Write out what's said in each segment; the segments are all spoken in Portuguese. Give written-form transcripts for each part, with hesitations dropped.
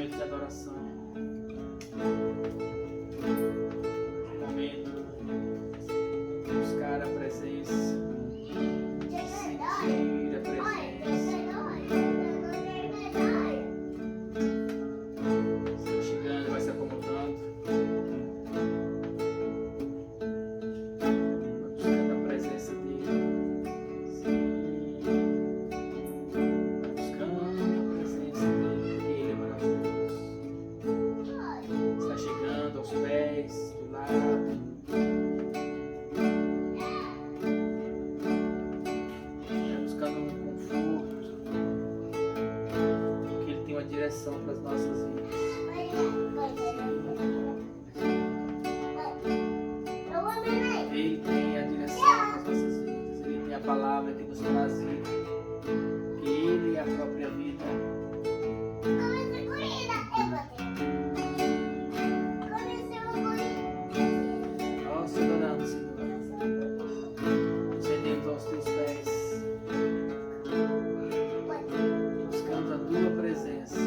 momento de adoração, momento de buscar a presença, sentir a presença. Está chegando, vai se acomodando. Buscando a presença dele. Buscando a presença dele, porque ele é maravilhoso. Está chegando aos pés, do lado. Buscando um conforto, porque ele tem uma direção para as nossas vidas. Ele tem a direção para as nossas vidas. Ele tem a palavra que nos traz vida. Que ele é a própria vida. Nós te adoramos, Senhor. Nos rendemos aos teus pés. Buscamos a tua presença.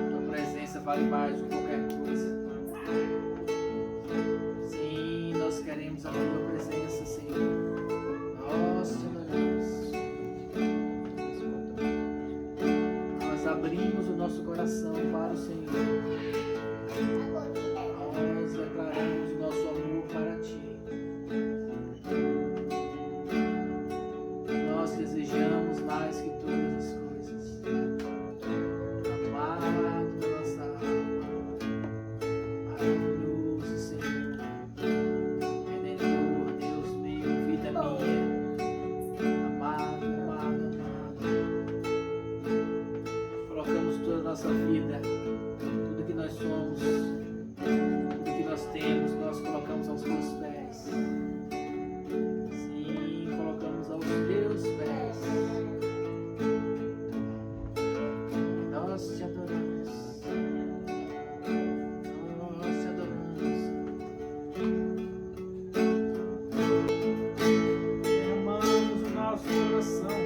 Tua presença vale mais do que qualquer coisa. Sim, nós queremos a tua presença, Senhor. Nós te adoramos. Nós abrimos o nosso coração para o Senhor. Nós declaramos o nosso amor para ti. Nós desejamos mais que todas as coisas. Amado da nossa alma, maravilhoso Senhor, Redentor, Deus meu, vida minha, amado, amado, amado. Colocamos toda a nossa vida, tudo que nós somos, tudo que nós temos, nós colocamos aos teus pés. Sim, colocamos aos teus pés. Nós te adoramos. Nós te adoramos. Derramamos o nosso coração,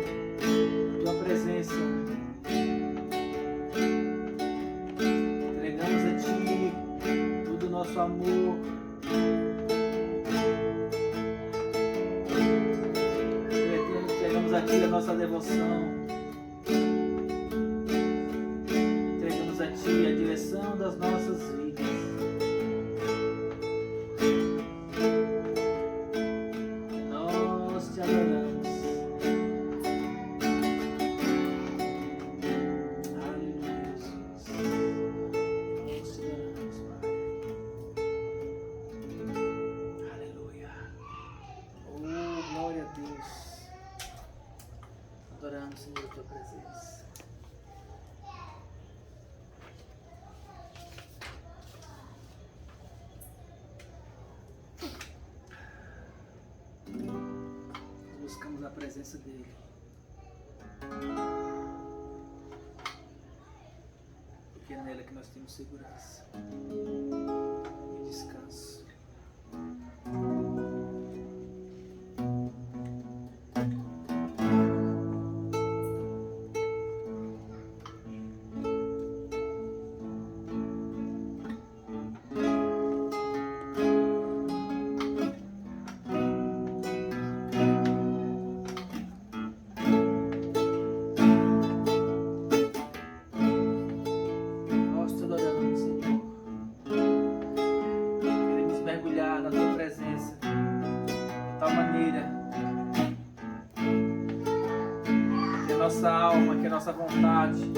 tua presença. Entregamos a ti todo o nosso amor. Entregamos a ti a nossa devoção. Entregamos a ti a direção das nossas vidas. Nós te adoramos. Aleluia, Jesus. Nós te adoramos, Pai. Aleluia. Oh, glória a Deus. Adoramos, Senhor, a tua presença. Buscamos a presença dele. Porque é nela que nós temos segurança e descanso. Nós te adoramos, Senhor. Queremos mergulhar na tua presença de tal maneira que a nossa alma, que a nossa vontade,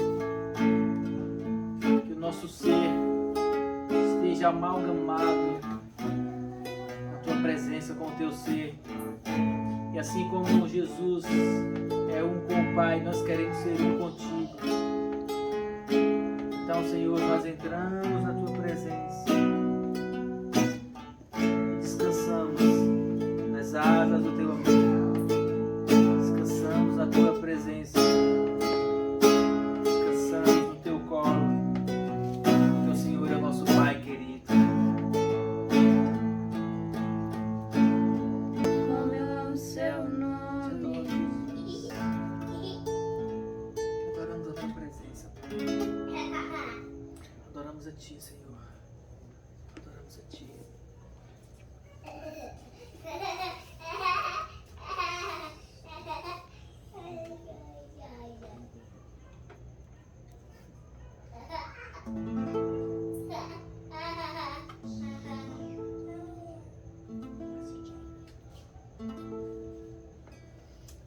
que o nosso ser esteja amalgamado na tua presença com o teu ser. E assim como Jesus é um com o Pai, nós queremos ser um contigo. Então, Senhor, nós entramos na tua presença, descansamos nas asas do teu amor, descansamos na tua presença, descansamos no teu colo, porque o Senhor é o nosso Pai querido. Como eu amo seu nome. Adoramos a tua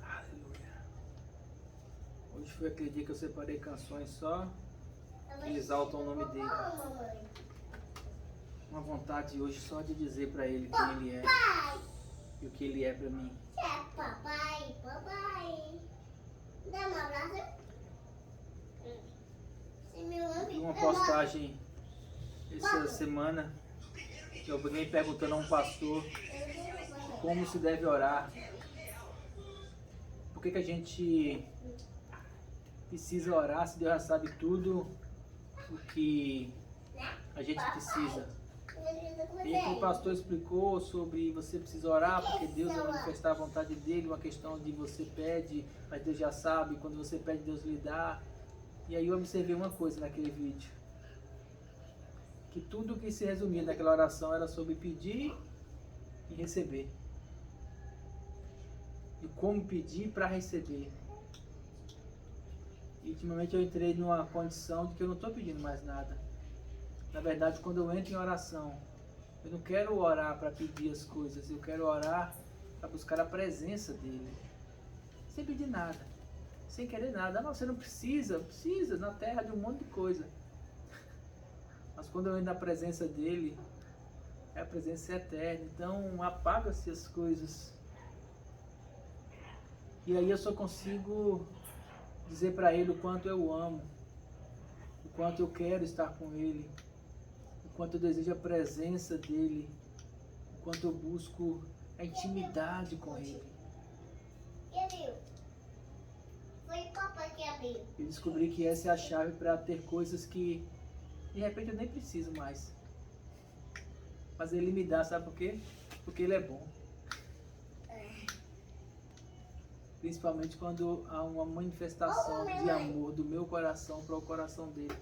Aleluia. Hoje foi aquele dia que eu separei canções só que exaltam o nome dele. Uma vontade hoje só de dizer pra ele quem ele é e o que ele é pra mim. Papai. Dá um abraço. Vi uma postagem essa semana que alguém perguntando a um pastor como se deve orar. Por que a gente precisa orar se Deus já sabe tudo o que a gente precisa? E aí o pastor explicou sobre você precisa orar porque Deus vai manifestar a vontade dele, uma questão de você pede, mas Deus já sabe, quando você pede Deus lhe dá. E aí eu observei uma coisa naquele vídeo, que tudo que se resumia naquela oração era sobre pedir e receber. E como pedir para receber. E ultimamente eu entrei numa condição de que eu não estou pedindo mais nada. Na verdade, quando eu entro em oração, eu não quero orar para pedir as coisas, eu quero orar para buscar a presença dele. Sem pedir nada, sem querer nada. Não, você não precisa na terra de um monte de coisa. Mas quando eu entro na presença dele, a presença é eterna, então apaga-se as coisas. E aí eu só consigo dizer para ele o quanto eu amo, o quanto eu quero estar com ele, o quanto eu desejo a presença dele, o quanto eu busco a intimidade com ele. Foi o papai que abriu. Eu descobri que essa é a chave para ter coisas que de repente eu nem preciso mais. Mas ele me dá, sabe por quê? Porque ele é bom. Principalmente quando há uma manifestação de amor do meu coração para o coração dele.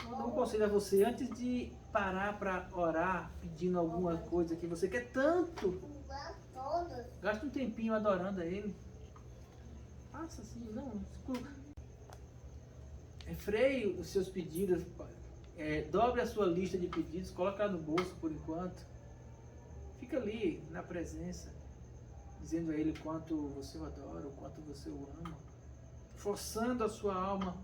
Eu dou um conselho a você, antes de parar para orar, pedindo alguma coisa que você quer tanto, gaste um tempinho adorando a ele. Faça assim, não. Freie os seus pedidos, dobre a sua lista de pedidos, coloque ela no bolso por enquanto. Fica ali na presença, dizendo a ele o quanto você o adora, o quanto você o ama, forçando a sua alma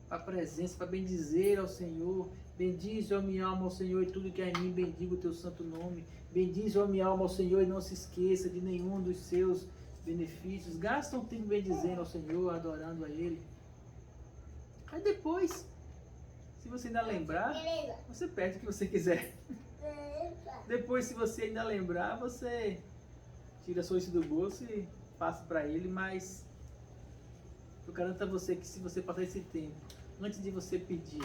à presença, para bendizer ao Senhor. Bendize, ó minha alma, ao Senhor, e tudo que é em mim, bendiga o teu santo nome. Bendize, ó minha alma, ao Senhor, e não se esqueça de nenhum dos seus benefícios. Gasta um tempo bendizendo ao Senhor, adorando a Ele. Aí depois, se você ainda lembrar, você pede o que você quiser. Depois, se você ainda lembrar, você tira a sua lista do bolso e passa para ele, mas eu garanto a você que se você passar esse tempo, antes de você pedir,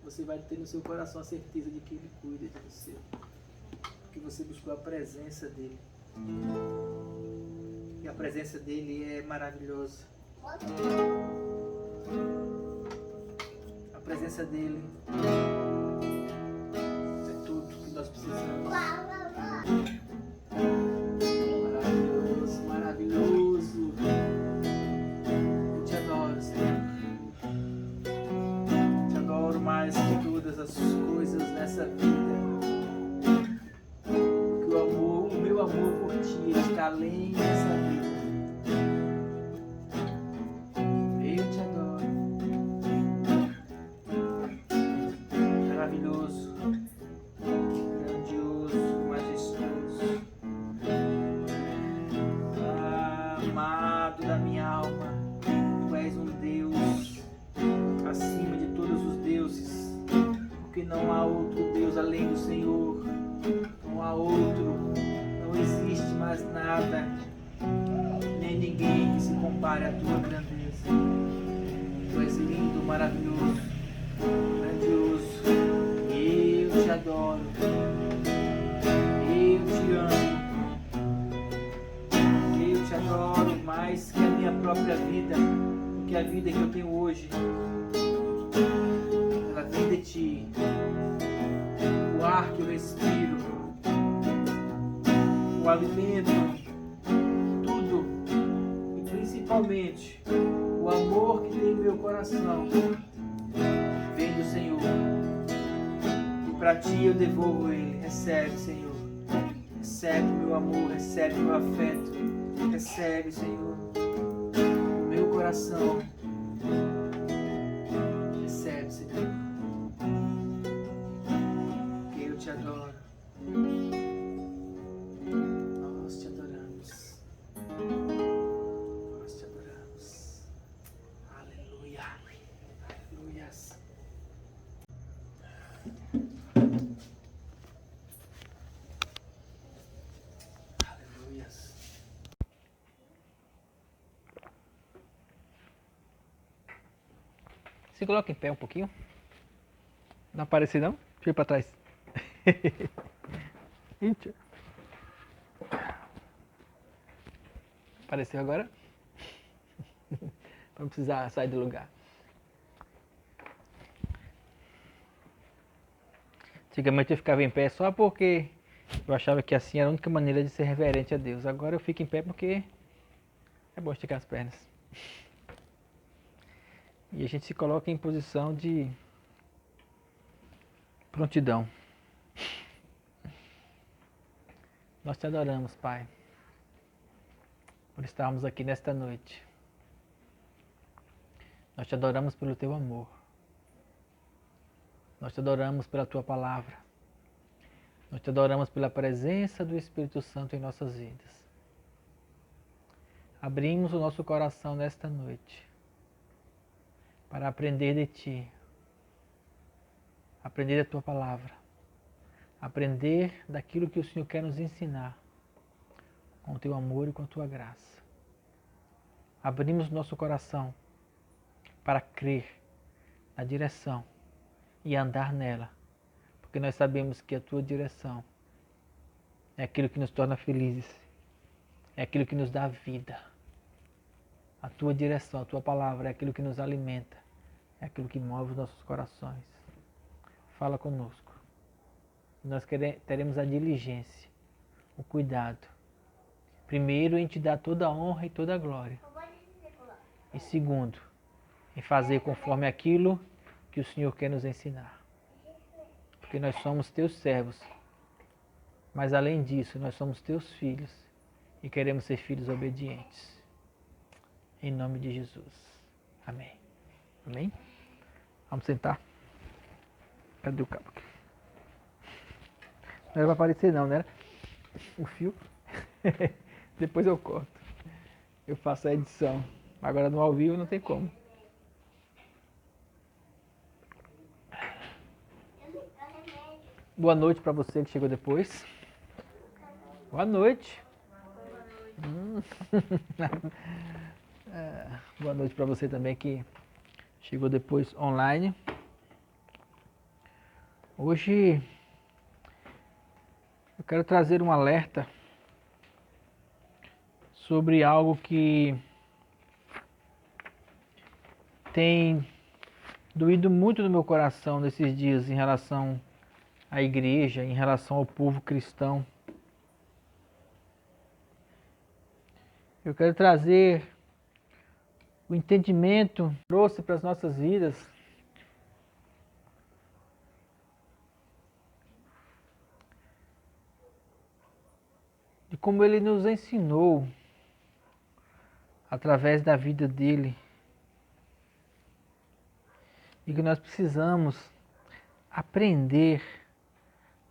você vai ter no seu coração a certeza de que ele cuida de você. Porque você buscou a presença dele. E a presença dele é maravilhosa. A presença dele é tudo que nós precisamos. Maravilhoso. Eu te adoro, Senhor. Te adoro mais que todas as coisas nessa vida. Porque o meu amor por ti está além dessa vida. Eu te adoro. Maravilhoso. Grandioso, majestoso. Amado da minha alma, tu és um Deus acima de todos os deuses, porque não há outro Deus além do Senhor, não há outro, não existe mais nada, nem ninguém que se compare à tua grandeza. Tu és lindo, maravilhoso, grandioso, eu te adoro, eu te amo. Te adoro mais que a minha própria vida, que a vida que eu tenho hoje. Ela vem de ti. O ar que eu respiro, o alimento, tudo, e principalmente o amor que tem em meu coração, vem do Senhor. E para ti eu devolvo ele. Recebe, Senhor. Recebe meu amor, recebe meu afeto. Recebe, Senhor, o meu coração. Recebe, Senhor. Que eu te adoro. Nós te adoramos. Nós te adoramos. Aleluia. Aleluias. Aleluias. Se coloca em pé um pouquinho. Não aparece não? Deixa eu ir pra trás. Eita. Apareceu agora? Pra não precisar sair do lugar. Antigamente eu ficava em pé só porque eu achava que assim era a única maneira de ser reverente a Deus. Agora eu fico em pé porque é bom esticar as pernas. E a gente se coloca em posição de prontidão. Nós te adoramos, Pai, por estarmos aqui nesta noite. Nós te adoramos pelo teu amor. Nós te adoramos pela tua palavra. Nós te adoramos pela presença do Espírito Santo em nossas vidas. Abrimos o nosso coração nesta noite para aprender de ti, aprender da tua palavra, aprender daquilo que o Senhor quer nos ensinar com o teu amor e com a tua graça. Abrimos nosso coração para crer na direção e andar nela, porque nós sabemos que a tua direção é aquilo que nos torna felizes, é aquilo que nos dá vida. A tua direção, a tua palavra é aquilo que nos alimenta, é aquilo que move os nossos corações. Fala conosco. Nós teremos a diligência, o cuidado. Primeiro, em te dar toda a honra e toda a glória. E segundo, em fazer conforme aquilo que o Senhor quer nos ensinar. Porque nós somos teus servos. Mas além disso, nós somos teus filhos e queremos ser filhos obedientes. Em nome de Jesus. Amém. Amém? Vamos sentar. Cadê o cabo aqui? Não era pra aparecer não, né? O fio. Depois eu corto. Eu faço a edição. Agora no ao vivo não tem como. Boa noite para você que chegou depois. Boa noite. Boa noite para você também que chegou depois online. Hoje eu quero trazer um alerta sobre algo que tem doído muito no meu coração nesses dias em relação à igreja, em relação ao povo cristão. Eu quero trazer o entendimento que trouxe para as nossas vidas de como ele nos ensinou através da vida dele e que nós precisamos aprender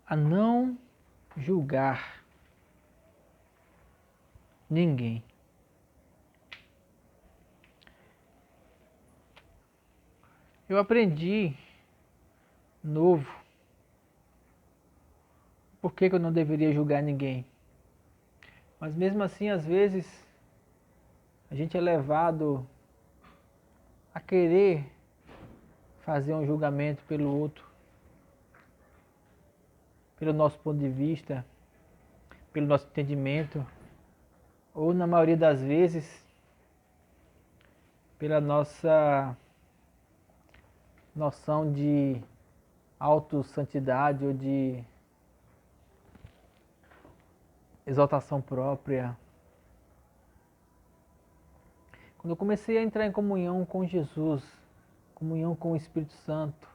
a não julgar ninguém. Eu aprendi novo por que eu não deveria julgar ninguém. Mas mesmo assim, às vezes, a gente é levado a querer fazer um julgamento pelo outro, pelo nosso ponto de vista, pelo nosso entendimento, ou na maioria das vezes, pela nossa noção de autossantidade ou de exaltação própria. Quando eu comecei a entrar em comunhão com Jesus, comunhão com o Espírito Santo,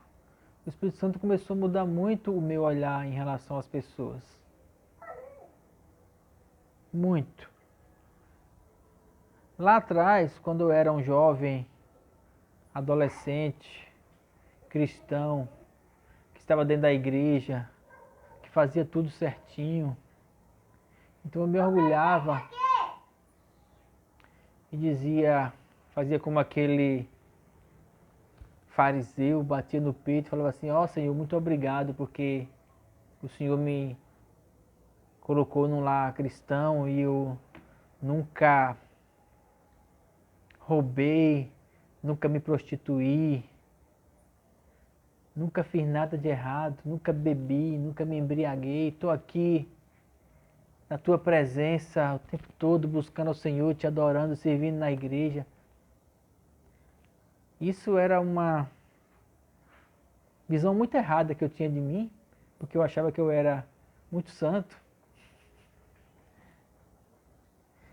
o Espírito Santo começou a mudar muito o meu olhar em relação às pessoas. muito. Lá atrás, quando eu era um jovem, adolescente, cristão, que estava dentro da igreja, que fazia tudo certinho, então eu me orgulhava e dizia, fazia como aquele fariseu, batia no peito e falava assim, ó Senhor, muito obrigado porque o Senhor me colocou num lar cristão e eu nunca roubei, nunca me prostituí, nunca fiz nada de errado, nunca bebi, nunca me embriaguei, estou aqui na tua presença o tempo todo buscando ao Senhor, te adorando, servindo na igreja. Isso era uma visão muito errada que eu tinha de mim, porque eu achava que eu era muito santo.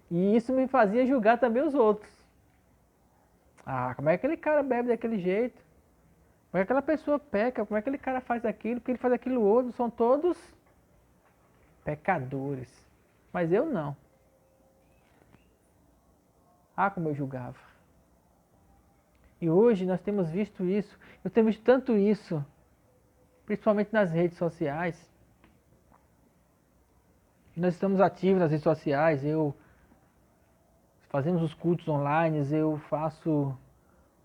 E isso me fazia julgar também os outros. Ah, como é que aquele cara bebe daquele jeito? Como é que aquela pessoa peca? Como é que aquele cara faz aquilo? Porque ele faz aquilo outro? São todos pecadores. Mas eu não. Ah, como eu julgava. E hoje nós temos visto isso. Eu tenho visto tanto isso, principalmente nas redes sociais. Nós estamos ativos nas redes sociais. Fazemos os cultos online, eu faço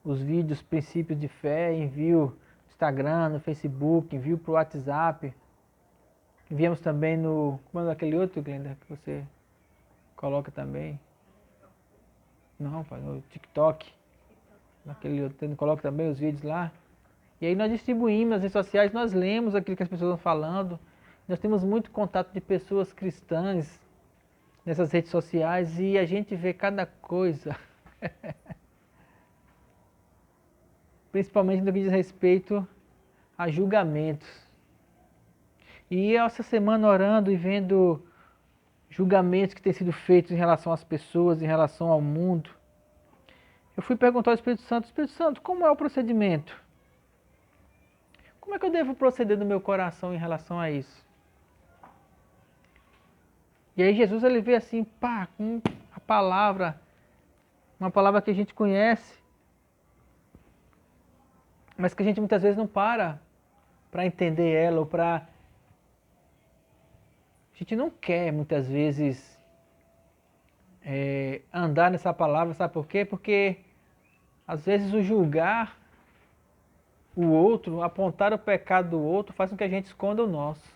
os vídeos, princípios de fé, envio no Instagram, no Facebook, envio para o WhatsApp. Enviamos também no... Como é aquele outro, Glenda, que você coloca também? Não, no TikTok. Naquele outro, coloca também os vídeos lá. E aí nós distribuímos nas redes sociais, nós lemos aquilo que as pessoas estão falando. Nós temos muito contato de pessoas cristãs nessas redes sociais e a gente vê cada coisa. Principalmente no que diz respeito a julgamentos. E essa semana orando e vendo julgamentos que têm sido feitos em relação às pessoas, em relação ao mundo, eu fui perguntar ao Espírito Santo, como é o procedimento? Como é que eu devo proceder no meu coração em relação a isso? E aí Jesus ele veio assim, pá, com a palavra, uma palavra que a gente conhece, mas que a gente muitas vezes não para entender ela, ou para... A gente não quer muitas vezes andar nessa palavra, sabe por quê? Porque às vezes o julgar o outro, apontar o pecado do outro, faz com que a gente esconda o nosso,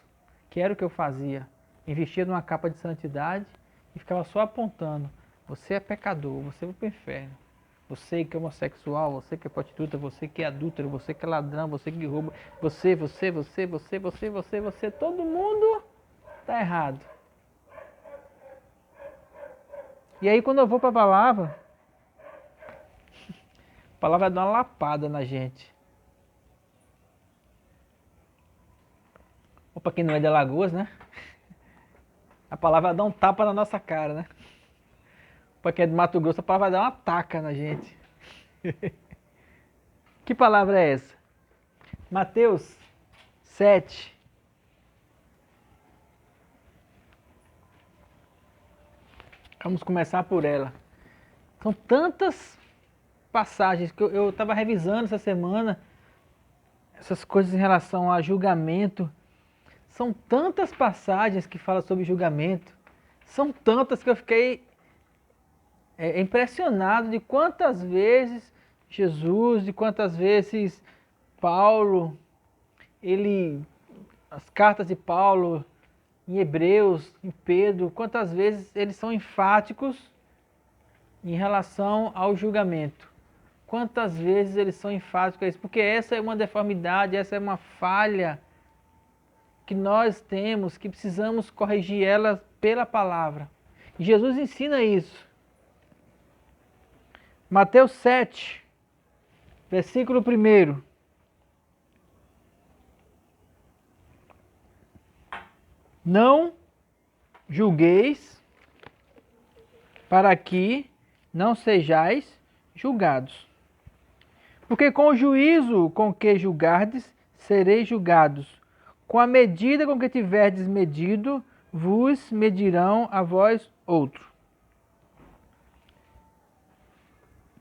que era o que eu fazia. Investia numa capa de santidade e ficava só apontando. Você é pecador, você vai para o inferno. Você que é homossexual, você que é prostituta, você que é adúltero, você que é ladrão, você que rouba. Você, todo mundo está errado. E aí quando eu vou para a palavra dá uma lapada na gente. Ou para quem não é de Alagoas, né? A palavra vai dar um tapa na nossa cara, né? Para quem é de Mato Grosso, a palavra vai dar uma taca na gente. Que palavra é essa? Mateus 7. Vamos começar por ela. São tantas passagens que eu estava revisando essa semana, essas coisas em relação a julgamento. São tantas passagens que falam sobre julgamento, são tantas que eu fiquei impressionado de quantas vezes Jesus, de quantas vezes Paulo, as cartas de Paulo em Hebreus, em Pedro, quantas vezes eles são enfáticos em relação ao julgamento. Quantas vezes eles são enfáticos a isso, porque essa é uma deformidade, essa é uma falha que nós temos, que precisamos corrigir ela pela palavra. E Jesus ensina isso. Mateus 7, versículo 1. Não julgueis, para que não sejais julgados. Porque com o juízo com que julgardes, sereis julgados. Com a medida com que tiverdes medido, vos medirão a vós outro.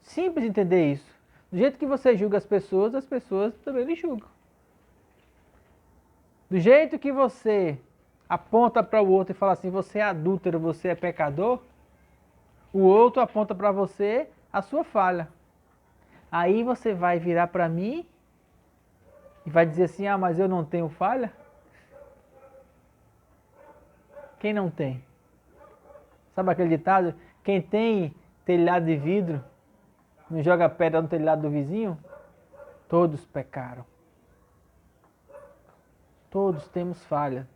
Simples entender isso. Do jeito que você julga as pessoas também lhe julgam. Do jeito que você aponta para o outro e fala assim, você é adúltero, você é pecador, o outro aponta para você a sua falha. Aí você vai virar para mim e vai dizer assim, ah, mas eu não tenho falha? Quem não tem? Sabe aquele ditado? Quem tem telhado de vidro não joga pedra no telhado do vizinho? Todos pecaram. Todos temos falha.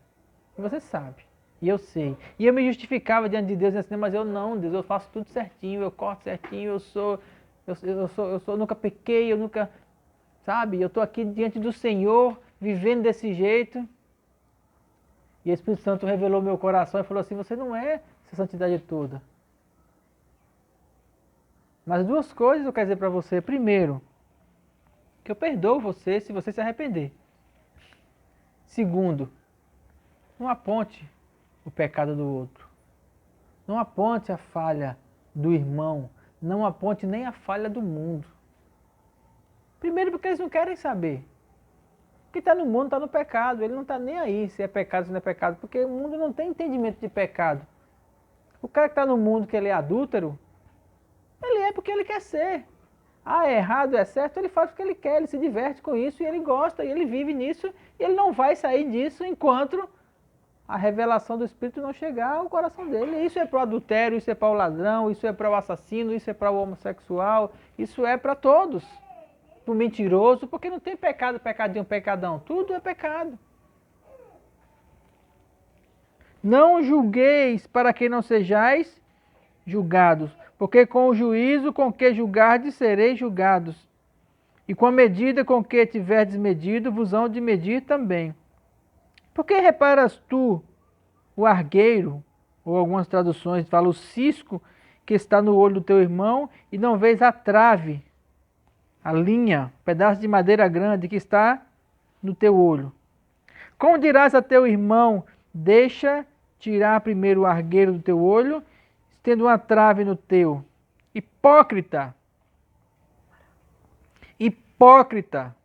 E você sabe. E eu sei. E eu me justificava diante de Deus, assim, mas eu não, Deus, eu faço tudo certinho, eu corto certinho, eu nunca pequei, eu nunca, sabe? Eu estou aqui diante do Senhor, vivendo desse jeito. E o Espírito Santo revelou meu coração e falou assim, você não é essa santidade toda. Mas duas coisas eu quero dizer para você. Primeiro, que eu perdoo você se você se arrepender. Segundo, não aponte o pecado do outro. Não aponte a falha do irmão. Não aponte nem a falha do mundo. Primeiro porque eles não querem saber. O que está no mundo está no pecado. Ele não está nem aí se é pecado ou se não é pecado. Porque o mundo não tem entendimento de pecado. O cara que está no mundo que ele é adúltero, ele é porque ele quer ser. Ah, é errado, é certo, ele faz porque ele quer, ele se diverte com isso e ele gosta, e ele vive nisso, e ele não vai sair disso enquanto a revelação do Espírito não chegar ao coração dele. Isso é para o adultério, isso é para o ladrão, isso é para o assassino, isso é para o homossexual, isso é para todos. Para o mentiroso, porque não tem pecado, pecadinho, pecadão, tudo é pecado. Não julgueis para que não sejais julgados, porque com o juízo com que julgardes sereis julgados, e com a medida com que tiverdes medido, vos hão de medir também. Por que reparas tu o argueiro, ou algumas traduções falam o cisco que está no olho do teu irmão, e não vês a trave, a linha, pedaço de madeira grande que está no teu olho? Como dirás a teu irmão, deixa tirar primeiro o argueiro do teu olho, tendo uma trave no teu? Hipócrita! Hipócrita!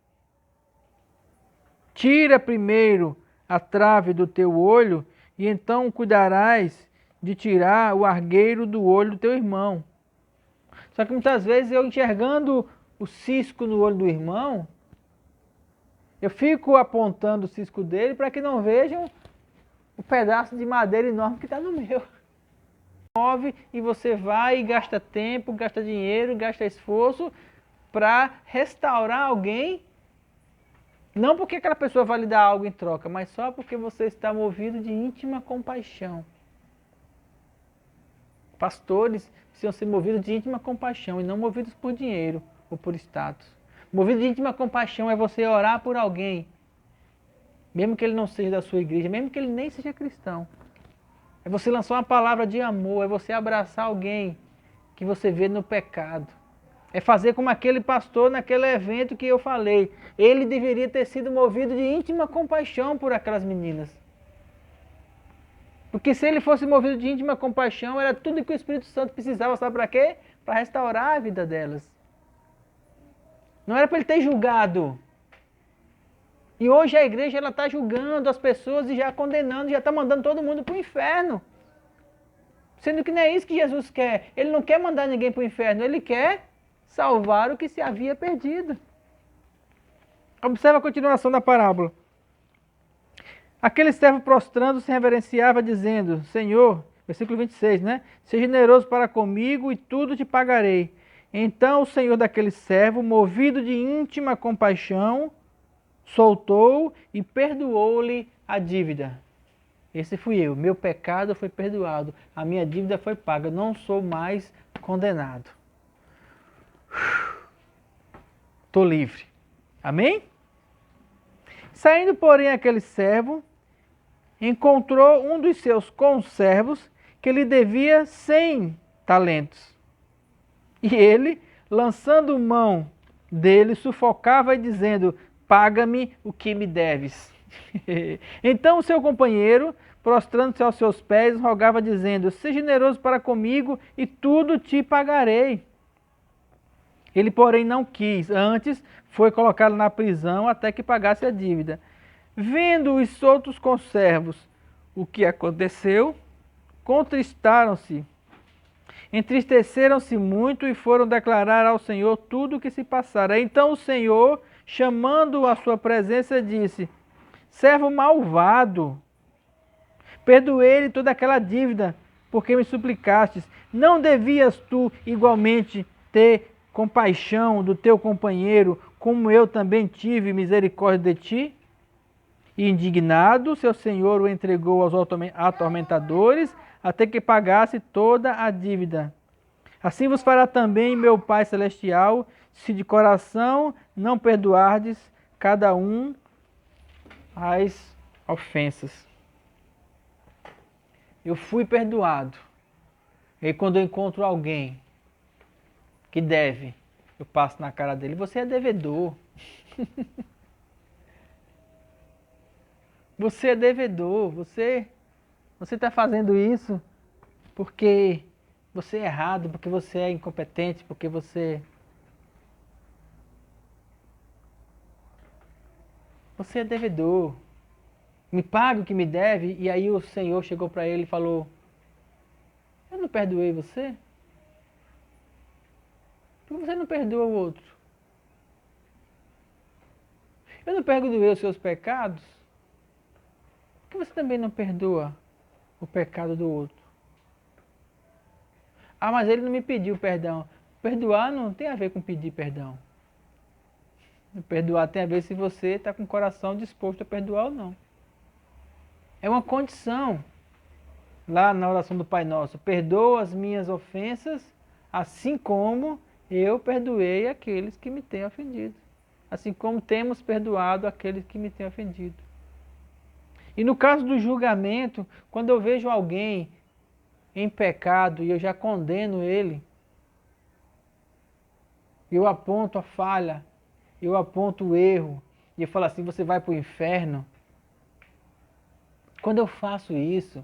Tira primeiro a trave do teu olho, e então cuidarás de tirar o argueiro do olho do teu irmão. Só que muitas vezes eu enxergando o cisco no olho do irmão, eu fico apontando o cisco dele para que não vejam o pedaço de madeira enorme que está no meu. E você vai e gasta tempo, gasta dinheiro, gasta esforço para restaurar alguém, não porque aquela pessoa vai lhe dar algo em troca, mas só porque você está movido de íntima compaixão. Pastores precisam ser movidos de íntima compaixão e não movidos por dinheiro ou por status. Movido de íntima compaixão é você orar por alguém, mesmo que ele não seja da sua igreja, mesmo que ele nem seja cristão. É você lançar uma palavra de amor, é você abraçar alguém que você vê no pecado. É fazer como aquele pastor naquele evento que eu falei. Ele deveria ter sido movido de íntima compaixão por aquelas meninas. Porque se ele fosse movido de íntima compaixão, era tudo que o Espírito Santo precisava, sabe para quê? Para restaurar a vida delas. Não era para ele ter julgado. E hoje a igreja está julgando as pessoas e já condenando, já está mandando todo mundo para o inferno. Sendo que não é isso que Jesus quer. Ele não quer mandar ninguém para o inferno, ele quer salvar o que se havia perdido. Observa a continuação da parábola. Aquele servo prostrando-se reverenciava, dizendo, Senhor, versículo 26, né? Seja generoso para comigo e tudo te pagarei. Então o senhor daquele servo, movido de íntima compaixão, soltou e perdoou-lhe a dívida. Esse fui eu, meu pecado foi perdoado, a minha dívida foi paga, eu não sou mais condenado. Estou livre. Amém? Saindo, porém, aquele servo, encontrou um dos seus conservos que lhe devia 100 talentos. E ele, lançando mão dele, sufocava e dizendo, paga-me o que me deves. Então o seu companheiro, prostrando-se aos seus pés, rogava dizendo: seja generoso para comigo e tudo te pagarei. Ele, porém, não quis, antes foi colocá-lo na prisão até que pagasse a dívida. Vendo os outros conservos o que aconteceu, contristaram-se, entristeceram-se muito e foram declarar ao Senhor tudo o que se passara. Então o Senhor, chamando-o à sua presença, disse: servo malvado, perdoei-lhe toda aquela dívida, porque me suplicastes. Não devias tu igualmente ter compaixão do teu companheiro, como eu também tive misericórdia de ti? E indignado, seu senhor o entregou aos atormentadores, até que pagasse toda a dívida. Assim vos fará também meu Pai Celestial, se de coração não perdoardes cada um as ofensas. Eu fui perdoado. E quando eu encontro alguém que deve, eu passo na cara dele: você é devedor. Você é devedor. Você está fazendo isso porque você é errado, porque você é incompetente, porque você é devedor. Me pague o que me deve. E aí o Senhor chegou para ele e falou: eu não perdoei você? Por que você não perdoa o outro? Eu não perdoei os seus pecados? Por que você também não perdoa o pecado do outro? Ah, mas ele não me pediu perdão. Perdoar não tem a ver com pedir perdão. Perdoar tem a ver se você está com o coração disposto a perdoar ou não. É uma condição. Lá na oração do Pai Nosso: perdoa as minhas ofensas, assim como eu perdoei aqueles que me têm ofendido. Assim como temos perdoado aqueles que me têm ofendido. E no caso do julgamento, quando eu vejo alguém em pecado e eu já condeno ele, eu aponto a falha, eu aponto o erro, e eu falo assim: você vai para o inferno. Quando eu faço isso,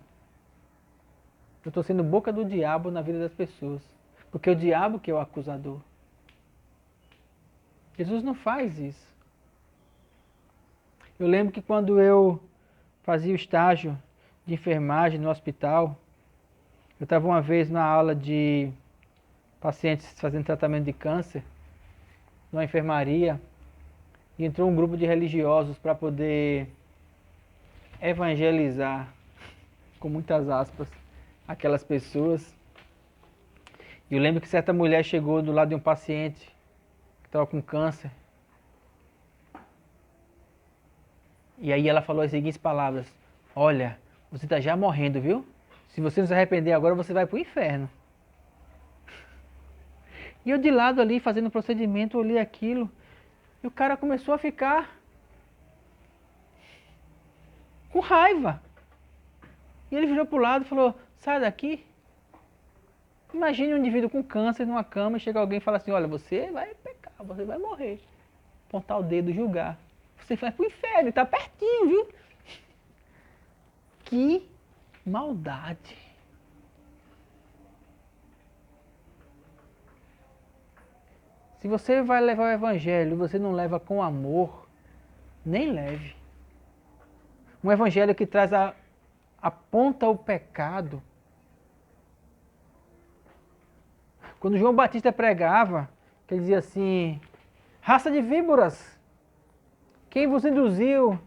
eu estou sendo boca do diabo na vida das pessoas. Porque é o diabo que é o acusador. Jesus não faz isso. Eu lembro que quando eu fazia o estágio de enfermagem no hospital, eu estava uma vez na aula de pacientes fazendo tratamento de câncer, numa enfermaria, e entrou um grupo de religiosos para poder evangelizar, com muitas aspas, aquelas pessoas. E eu lembro que certa mulher chegou do lado de um paciente que estava com câncer. E aí ela falou as seguintes palavras: olha, você está já morrendo, viu? Se você não se arrepender agora, você vai para o inferno. E eu de lado ali, fazendo o procedimento, olhei aquilo, e o cara começou a ficar com raiva. E ele virou para o lado e falou: sai daqui. Imagine um indivíduo com câncer numa cama e chega alguém e fala assim: olha, você vai pecar, você vai morrer. Apontar o dedo, julgar. Você vai pro inferno, está pertinho, viu? Que maldade. Se você vai levar o evangelho e você não leva com amor, nem leve. Um evangelho que traz aponta o pecado. Quando João Batista pregava, que ele dizia assim: raça de víboras, quem vos induziu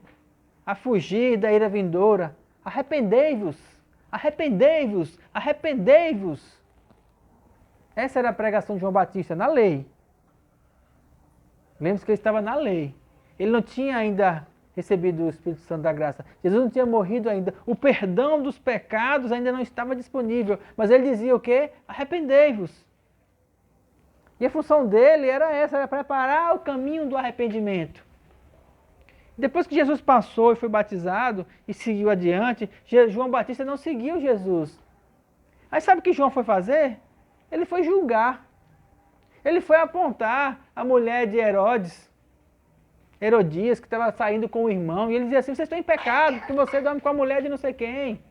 a fugir da ira vindoura? Arrependei-vos, arrependei-vos, arrependei-vos. Essa era a pregação de João Batista, na lei. Lembre-se que ele estava na lei. Ele não tinha ainda recebido o Espírito Santo da graça. Jesus não tinha morrido ainda. O perdão dos pecados ainda não estava disponível. Mas ele dizia o quê? Arrependei-vos. E a função dele era essa, era preparar o caminho do arrependimento. Depois que Jesus passou e foi batizado e seguiu adiante, João Batista não seguiu Jesus. Aí sabe o que João foi fazer? Ele foi julgar. Ele foi apontar a mulher de Herodes. Herodias, que estava saindo com o irmão, e ele dizia assim, vocês estão em pecado, porque você dorme com a mulher de não sei quem.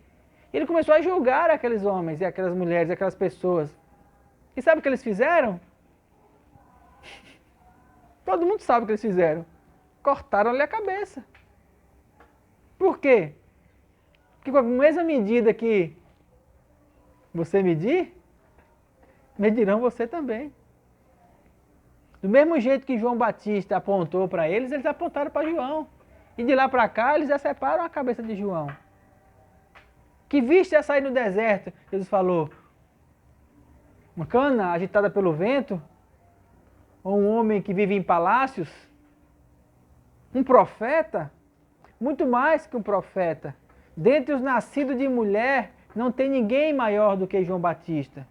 Ele começou a julgar aqueles homens, e aquelas mulheres, e aquelas pessoas. E sabe o que eles fizeram? Todo mundo sabe o que eles fizeram. Cortaram-lhe a cabeça. Por quê? Porque com a mesma medida que você medir, medirão você também. Do mesmo jeito que João Batista apontou para eles apontaram para João. E de lá para cá, eles já separam a cabeça de João. Que viste a sair no deserto? Jesus falou, uma cana agitada pelo vento? Ou um homem que vive em palácios? Um profeta? Muito mais que um profeta. Dentre os nascidos de mulher, não tem ninguém maior do que João Batista.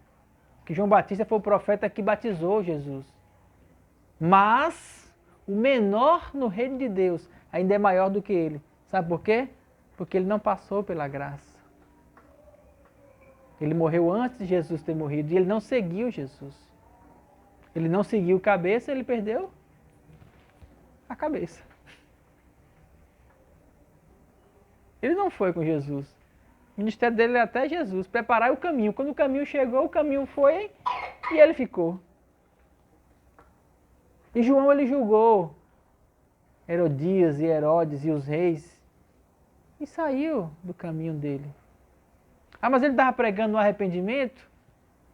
Porque João Batista foi o profeta que batizou Jesus. Mas o menor no reino de Deus ainda é maior do que ele. Sabe por quê? Porque ele não passou pela graça. Ele morreu antes de Jesus ter morrido e ele não seguiu Jesus. Ele não seguiu cabeça, ele perdeu a cabeça. Ele não foi com Jesus. O ministério dele era até Jesus, preparar o caminho. Quando o caminho chegou, o caminho foi e ele ficou. E João ele julgou Herodias e Herodes e os reis e saiu do caminho dele. Ah, mas ele estava pregando no arrependimento?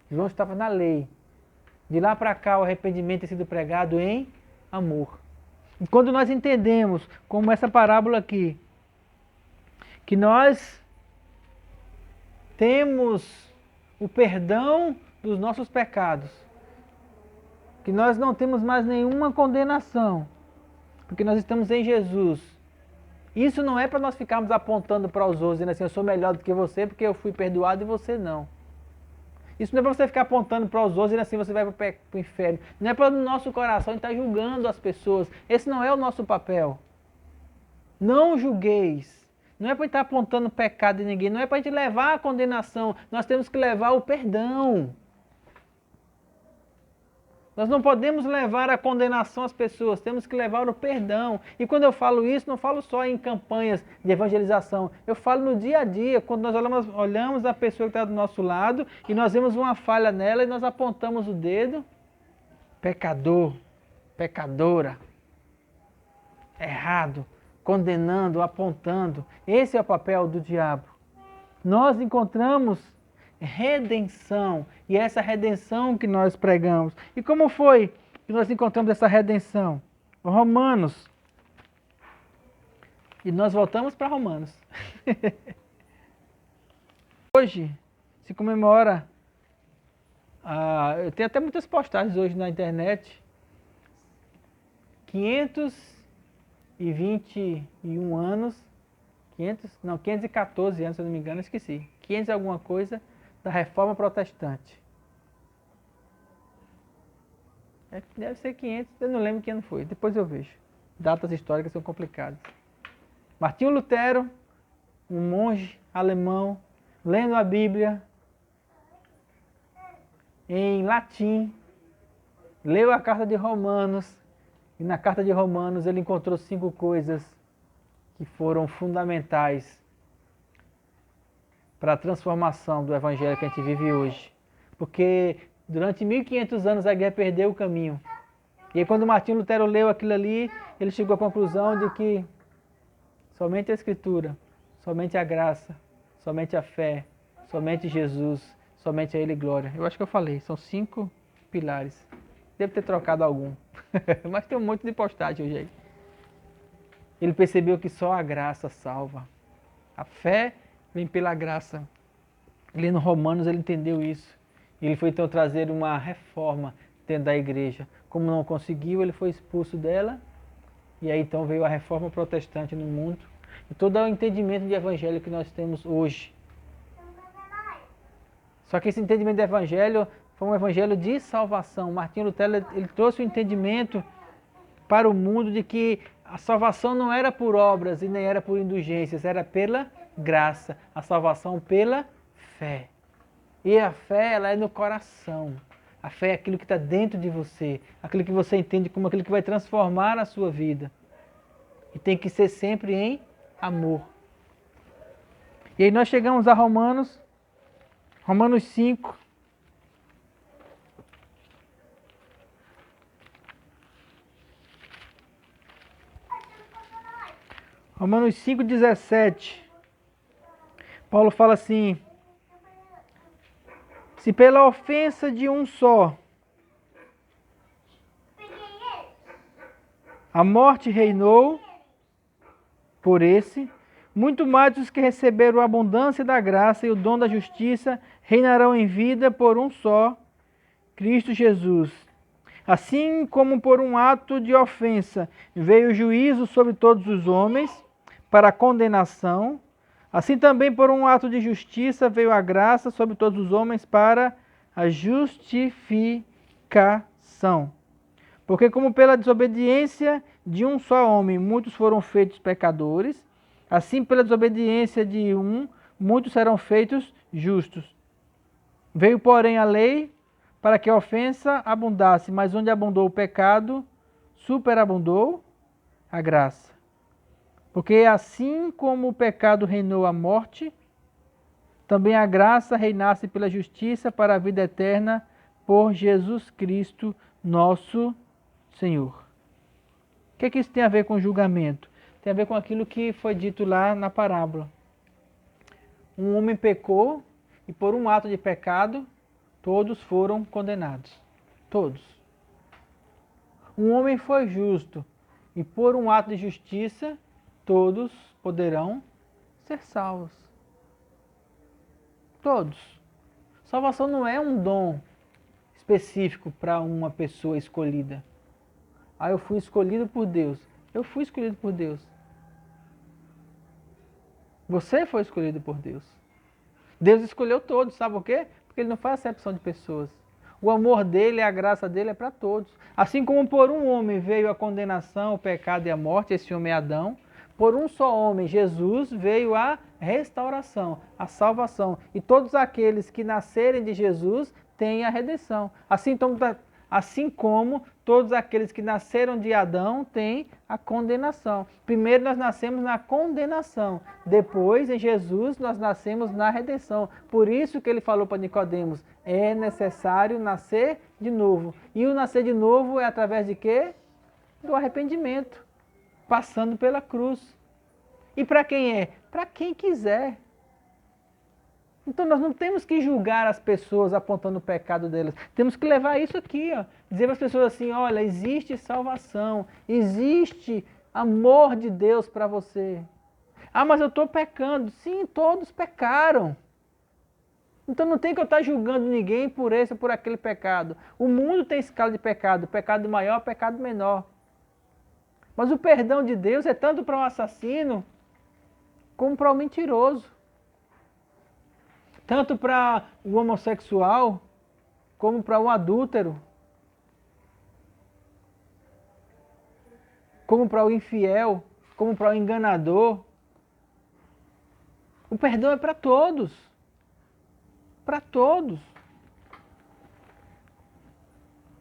João estava na lei. De lá para cá o arrependimento tem sido pregado em amor. E quando nós entendemos, como essa parábola aqui, que nós temos o perdão dos nossos pecados, que nós não temos mais nenhuma condenação, porque nós estamos em Jesus. Isso não é para nós ficarmos apontando para os outros, dizendo assim, eu sou melhor do que você porque eu fui perdoado e você não. Isso não é para você ficar apontando para os outros, dizendo assim, você vai para o inferno. Não é para o nosso coração estar julgando as pessoas. Esse não é o nosso papel. Não julgueis. Não é para estar apontando pecado de ninguém, não é para a gente levar a condenação. Nós temos que levar o perdão. Nós não podemos levar a condenação às pessoas, temos que levar o perdão. E quando eu falo isso, não falo só em campanhas de evangelização. Eu falo no dia a dia, quando nós olhamos a pessoa que está do nosso lado e nós vemos uma falha nela e nós apontamos o dedo. Pecador, pecadora, errado, condenando, apontando. Esse é o papel do diabo. Nós encontramos redenção, e é essa redenção que nós pregamos. E como foi que nós encontramos essa redenção? Romanos. E nós voltamos para Romanos. Hoje se comemora, eu tenho até muitas postagens hoje na internet, 521 anos, 514 anos, se eu não me engano, esqueci, 500 e alguma coisa, da Reforma Protestante. Deve ser 500, eu não lembro que ano foi, depois eu vejo. Datas históricas são complicadas. Martinho Lutero, um monge alemão, lendo a Bíblia em latim, leu a carta de Romanos, e na carta de Romanos ele encontrou 5 coisas que foram fundamentais para a transformação do evangelho que a gente vive hoje. Porque durante 1500 anos a guerra perdeu o caminho. E aí quando Martinho Lutero leu aquilo ali, ele chegou à conclusão de que somente a Escritura, somente a graça, somente a fé, somente Jesus, somente a Ele glória. Eu acho que eu falei, são 5 pilares. Devo ter trocado algum, mas tem um monte de postagem hoje aí. Ele percebeu que só a graça salva. A fé vem pela graça. Lendo Romanos ele entendeu isso. Ele foi então trazer uma reforma dentro da igreja. Como não conseguiu, ele foi expulso dela. E aí então veio a reforma protestante no mundo. E todo o entendimento de evangelho que nós temos hoje. Só que esse entendimento de evangelho foi um evangelho de salvação. Martinho Lutero ele trouxe o entendimento para o mundo de que a salvação não era por obras e nem era por indulgências, era pela graça, a salvação pela fé. E a fé, ela é no coração. A fé é aquilo que está dentro de você, aquilo que você entende como aquilo que vai transformar a sua vida. E tem que ser sempre em amor. E aí nós chegamos a Romanos 5. Romanos 5,17. Paulo fala assim: se pela ofensa de um só a morte reinou por esse, muito mais os que receberam a abundância da graça e o dom da justiça reinarão em vida por um só, Cristo Jesus. Assim como por um ato de ofensa veio o juízo sobre todos os homens para a condenação, assim também por um ato de justiça veio a graça sobre todos os homens para a justificação. Porque como pela desobediência de um só homem muitos foram feitos pecadores, assim pela desobediência de um muitos serão feitos justos. Veio, porém, a lei para que a ofensa abundasse, mas onde abundou o pecado, superabundou a graça. Porque assim como o pecado reinou a morte, também a graça reinasse pela justiça para a vida eterna por Jesus Cristo, nosso Senhor. O que é que isso tem a ver com julgamento? Tem a ver com aquilo que foi dito lá na parábola. Um homem pecou e por um ato de pecado, todos foram condenados. Todos. Um homem foi justo e por um ato de justiça, todos poderão ser salvos. Todos. Salvação não é um dom específico para uma pessoa escolhida. Ah, eu fui escolhido por Deus. Eu fui escolhido por Deus. Você foi escolhido por Deus. Deus escolheu todos, sabe por quê? Porque Ele não faz acepção de pessoas. O amor dele e a graça dele é para todos. Assim como por um homem veio a condenação, o pecado e a morte, esse homem é Adão, por um só homem, Jesus, veio a restauração, a salvação. E todos aqueles que nascerem de Jesus têm a redenção. Assim como todos aqueles que nasceram de Adão têm a condenação. Primeiro nós nascemos na condenação, depois em Jesus nós nascemos na redenção. Por isso que ele falou para Nicodemos, é necessário nascer de novo. E o nascer de novo é através de quê? Do arrependimento, passando pela cruz. E para quem é? Para quem quiser. Então nós não temos que julgar as pessoas apontando o pecado delas. Temos que levar isso aqui, ó. Dizer para as pessoas assim, olha, existe salvação, existe amor de Deus para você. Ah, mas eu estou pecando. Sim, todos pecaram. Então não tem que eu estar julgando ninguém por esse ou por aquele pecado. O mundo tem escala de pecado, pecado maior, pecado menor. Mas o perdão de Deus é tanto para um assassino como para um mentiroso. Tanto para o homossexual, como para o adúltero, como para o infiel, como para o enganador. O perdão é para todos. Para todos.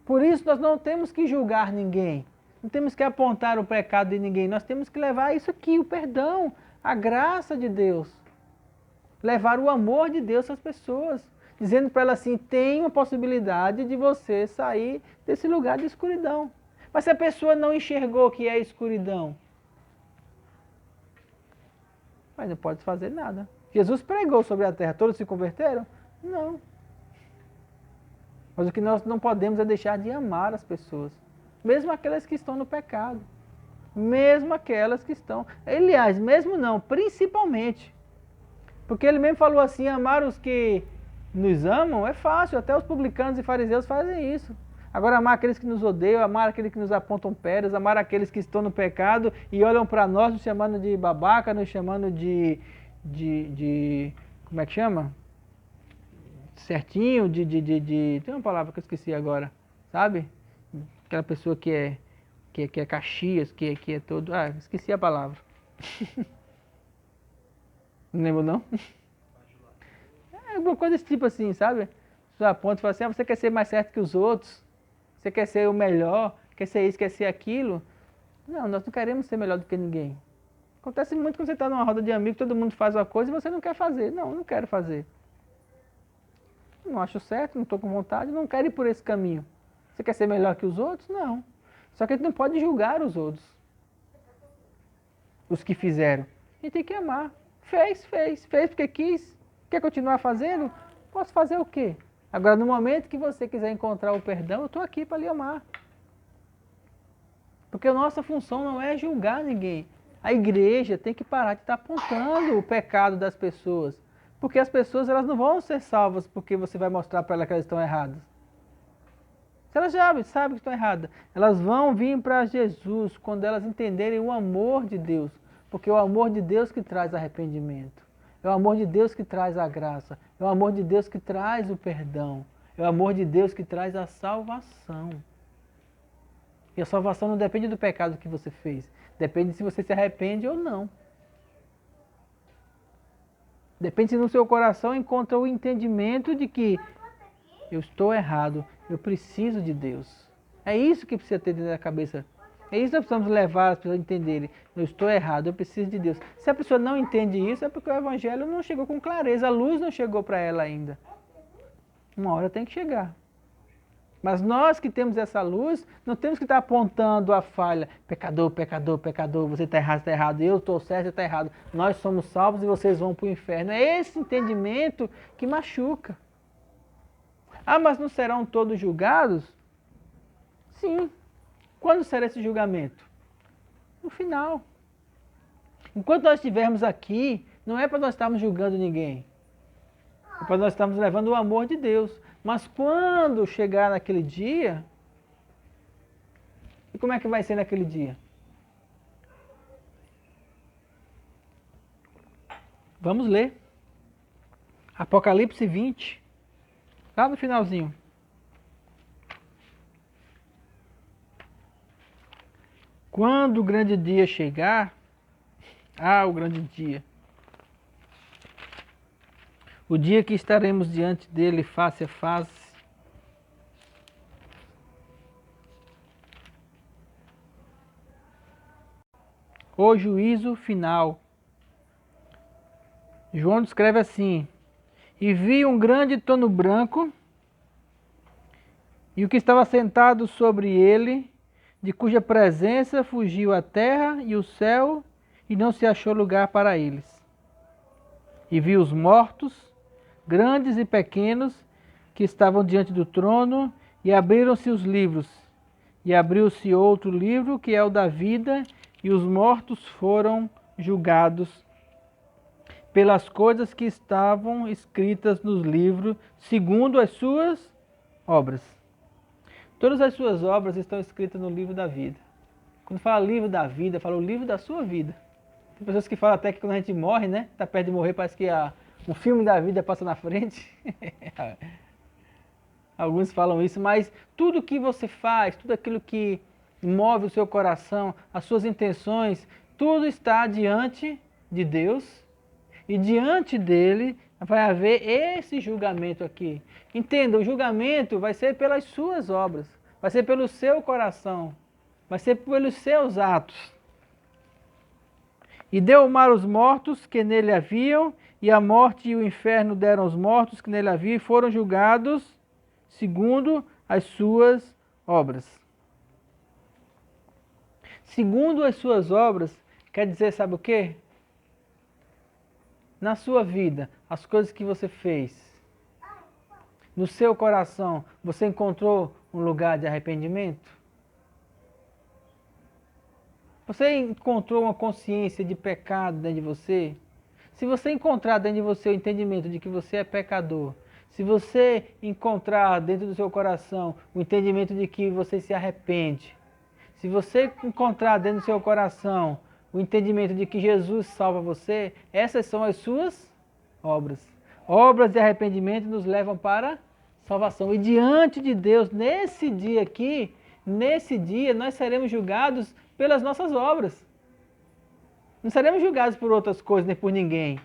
Por isso nós não temos que julgar ninguém. Não temos que apontar o pecado de ninguém. Nós temos que levar isso aqui, o perdão, a graça de Deus. Levar o amor de Deus às pessoas, dizendo para elas assim, tem uma possibilidade de você sair desse lugar de escuridão. Mas se a pessoa não enxergou que é escuridão, mas não pode fazer nada. Jesus pregou sobre a terra, todos se converteram? Não. Mas o que nós não podemos é deixar de amar as pessoas, mesmo aquelas que estão no pecado, mesmo aquelas que estão, aliás, mesmo não, principalmente. Porque ele mesmo falou assim, amar os que nos amam é fácil, até os publicanos e fariseus fazem isso. Agora amar aqueles que nos odeiam, amar aqueles que nos apontam pedras, amar aqueles que estão no pecado e olham para nós nos chamando de babaca, nos chamando de como é que chama? Certinho, tem uma palavra que eu esqueci agora, sabe? Aquela pessoa que é Caxias, que é todo... Ah, esqueci a palavra. Não lembro não? É alguma coisa desse tipo assim, sabe? Você aponta e fala assim, você quer ser mais certo que os outros? Você quer ser o melhor? Quer ser isso, quer ser aquilo? Não, nós não queremos ser melhor do que ninguém. Acontece muito quando você está numa roda de amigos, todo mundo faz uma coisa e você não quer fazer. Não, eu não quero fazer. Não acho certo, não estou com vontade, não quero ir por esse caminho. Você quer ser melhor que os outros? Não. Só que a gente não pode julgar os outros. Os que fizeram. A gente tem que amar. Fez porque quis. Quer continuar fazendo? Posso fazer o quê? Agora, no momento que você quiser encontrar o perdão, eu estou aqui para lhe amar. Porque a nossa função não é julgar ninguém. A igreja tem que parar de estar apontando o pecado das pessoas. Porque as pessoas elas não vão ser salvas porque você vai mostrar para elas que elas estão erradas. Se elas já sabem que estão erradas, elas vão vir para Jesus quando elas entenderem o amor de Deus. Porque é o amor de Deus que traz arrependimento. É o amor de Deus que traz a graça. É o amor de Deus que traz o perdão. É o amor de Deus que traz a salvação. E a salvação não depende do pecado que você fez. Depende se você se arrepende ou não. Depende se no seu coração encontra o entendimento de que eu estou errado, eu preciso de Deus. É isso que precisa ter dentro da cabeça. É isso que nós precisamos levar as pessoas a entenderem. Eu estou errado, eu preciso de Deus. Se a pessoa não entende isso, é porque o Evangelho não chegou com clareza, a luz não chegou para ela ainda. Uma hora tem que chegar. Mas nós que temos essa luz, não temos que estar apontando a falha. Pecador, pecador, pecador, você está errado, eu estou certo, você está errado. Nós somos salvos e vocês vão para o inferno. É esse entendimento que machuca. Ah, mas não serão todos julgados? Sim. Quando será esse julgamento? No final. Enquanto nós estivermos aqui, não é para nós estarmos julgando ninguém. É para nós estarmos levando o amor de Deus. Mas quando chegar naquele dia, e como é que vai ser naquele dia? Vamos ler. Apocalipse 20, lá no finalzinho. Quando o grande dia chegar, o grande dia. O dia que estaremos diante dele face a face. O juízo final. João descreve assim: e vi um grande trono branco, e o que estava sentado sobre ele, de cuja presença fugiu a terra e o céu, e não se achou lugar para eles. E vi os mortos, grandes e pequenos, que estavam diante do trono, e abriram-se os livros. E abriu-se outro livro, que é o da vida, e os mortos foram julgados pelas coisas que estavam escritas nos livros, segundo as suas obras. Todas as suas obras estão escritas no livro da vida. Quando fala livro da vida, fala o livro da sua vida. Tem pessoas que falam até que quando a gente morre, né? Está perto de morrer, parece que o filme da vida passa na frente. Alguns falam isso, mas tudo que você faz, tudo aquilo que move o seu coração, as suas intenções, tudo está diante de Deus e diante dele vai haver esse julgamento aqui. Entenda, o julgamento vai ser pelas suas obras, vai ser pelo seu coração, vai ser pelos seus atos. E deu o mar os mortos que nele haviam, e a morte e o inferno deram os mortos que nele haviam, e foram julgados segundo as suas obras. Segundo as suas obras, quer dizer, sabe o quê? Na sua vida, as coisas que você fez, no seu coração, você encontrou um lugar de arrependimento? Você encontrou uma consciência de pecado dentro de você? Se você encontrar dentro de você o entendimento de que você é pecador, se você encontrar dentro do seu coração o entendimento de que você se arrepende, se você encontrar dentro do seu coração o entendimento de que Jesus salva você, essas são as suas obras. Obras de arrependimento nos levam para a salvação. E diante de Deus, nesse dia aqui, nesse dia nós seremos julgados pelas nossas obras. Não seremos julgados por outras coisas, nem por ninguém.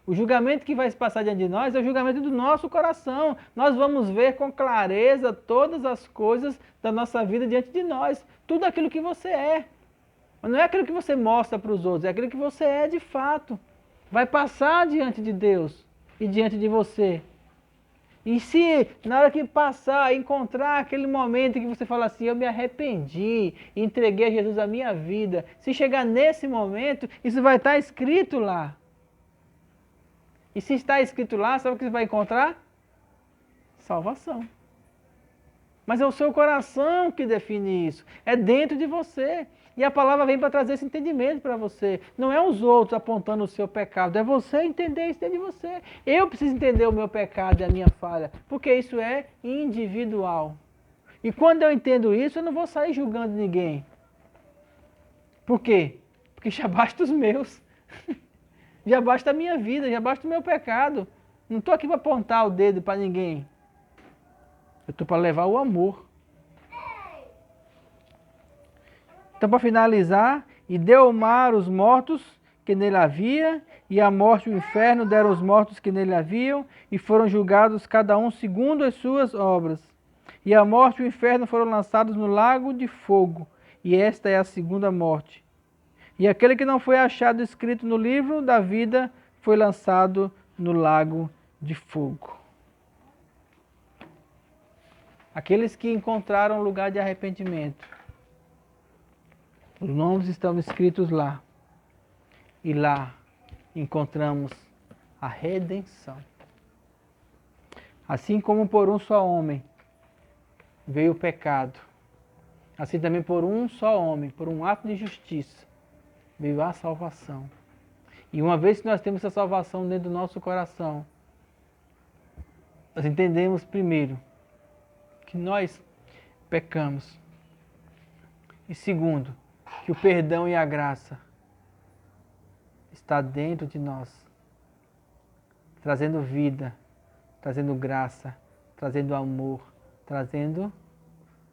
O julgamento que vai se passar diante de nós é o julgamento do nosso coração. Nós vamos ver com clareza todas as coisas da nossa vida diante de nós. Tudo aquilo que você é. Mas não é aquilo que você mostra para os outros, é aquilo que você é de fato. Vai passar diante de Deus e diante de você. E se na hora que passar, encontrar aquele momento que você fala assim, eu me arrependi, entreguei a Jesus a minha vida, se chegar nesse momento, isso vai estar escrito lá. E se está escrito lá, sabe o que você vai encontrar? Salvação. Mas é o seu coração que define isso, é dentro de você. E a palavra vem para trazer esse entendimento para você. Não é os outros apontando o seu pecado, é você entender isso dentro de você. Eu preciso entender o meu pecado e a minha falha, porque isso é individual. E quando eu entendo isso, eu não vou sair julgando ninguém. Por quê? Porque já basta os meus. Já basta a minha vida, já basta o meu pecado. Não estou aqui para apontar o dedo para ninguém. Eu estou para levar o amor. Então, para finalizar, e deu o mar os mortos que nele havia, e a morte e o inferno deram os mortos que nele haviam, e foram julgados cada um segundo as suas obras. E a morte e o inferno foram lançados no lago de fogo, e esta é a segunda morte. E aquele que não foi achado escrito no livro da vida foi lançado no lago de fogo. Aqueles que encontraram lugar de arrependimento, os nomes estão escritos lá. E lá encontramos a redenção. Assim como por um só homem veio o pecado, assim também por um só homem, por um ato de justiça, veio a salvação. E uma vez que nós temos essa salvação dentro do nosso coração, nós entendemos primeiro que nós pecamos. E segundo, que o perdão e a graça está dentro de nós, trazendo vida, trazendo graça, trazendo amor, trazendo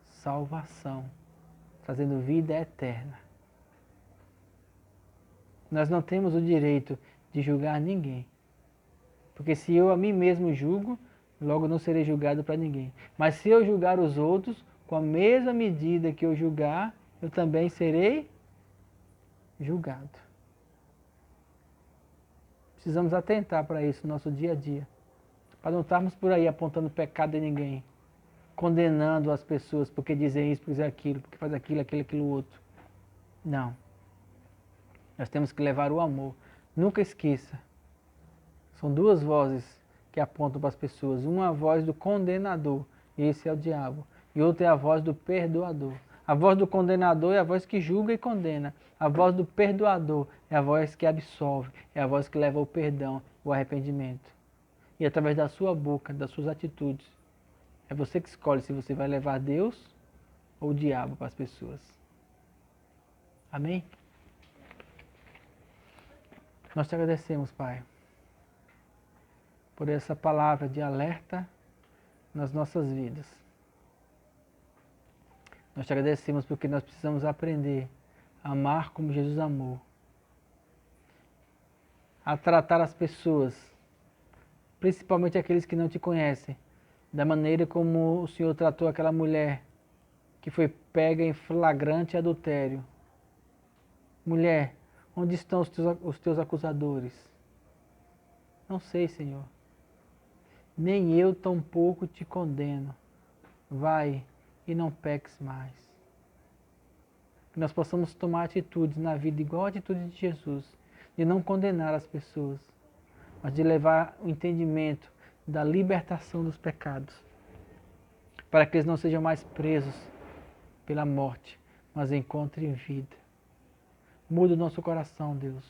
salvação, trazendo vida eterna. Nós não temos o direito de julgar ninguém, porque se eu a mim mesmo julgo, logo não serei julgado para ninguém. Mas se eu julgar os outros, com a mesma medida que eu julgar, eu também serei julgado. Precisamos atentar para isso no nosso dia a dia, para não estarmos por aí apontando pecado em ninguém, condenando as pessoas porque dizem isso, porque dizem aquilo, porque faz aquilo outro. Não. Nós temos que levar o amor. Nunca esqueça. São duas vozes que apontam para as pessoas. Uma é a voz do condenador, esse é o diabo. E outra é a voz do perdoador. A voz do condenador é a voz que julga e condena. A voz do perdoador é a voz que absolve, é a voz que leva ao perdão, o arrependimento. E através da sua boca, das suas atitudes, é você que escolhe se você vai levar Deus ou o diabo para as pessoas. Amém? Nós te agradecemos, Pai, por essa palavra de alerta nas nossas vidas. Nós te agradecemos porque nós precisamos aprender a amar como Jesus amou, a tratar as pessoas, principalmente aqueles que não te conhecem, da maneira como o Senhor tratou aquela mulher que foi pega em flagrante adultério. Mulher, onde estão os teus acusadores? Não sei, Senhor. Nem eu tampouco te condeno. Vai e não peques mais. Que nós possamos tomar atitudes na vida igual a atitude de Jesus, de não condenar as pessoas, mas de levar o entendimento da libertação dos pecados, para que eles não sejam mais presos pela morte, mas encontrem vida. Muda o nosso coração, Deus.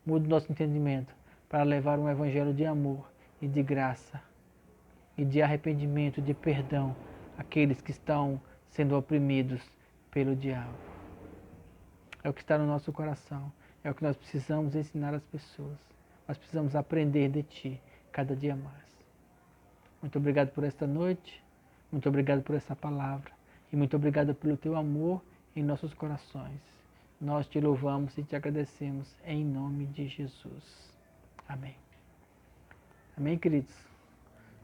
Muda o nosso entendimento para levar um evangelho de amor e de graça e de arrependimento, de perdão àqueles que estão sendo oprimidos pelo diabo. É o que está no nosso coração. É o que nós precisamos ensinar às pessoas. Nós precisamos aprender de Ti cada dia mais. Muito obrigado por esta noite. Muito obrigado por essa palavra. E muito obrigado pelo Teu amor em nossos corações. Nós Te louvamos e Te agradecemos em nome de Jesus. Amém. Amém, queridos?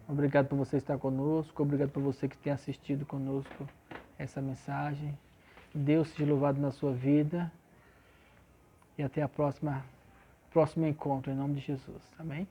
Obrigado por você estar conosco. Obrigado por você que tem assistido conosco essa mensagem. Deus seja louvado na sua vida. e até a próximo encontro, em nome de Jesus. Amém?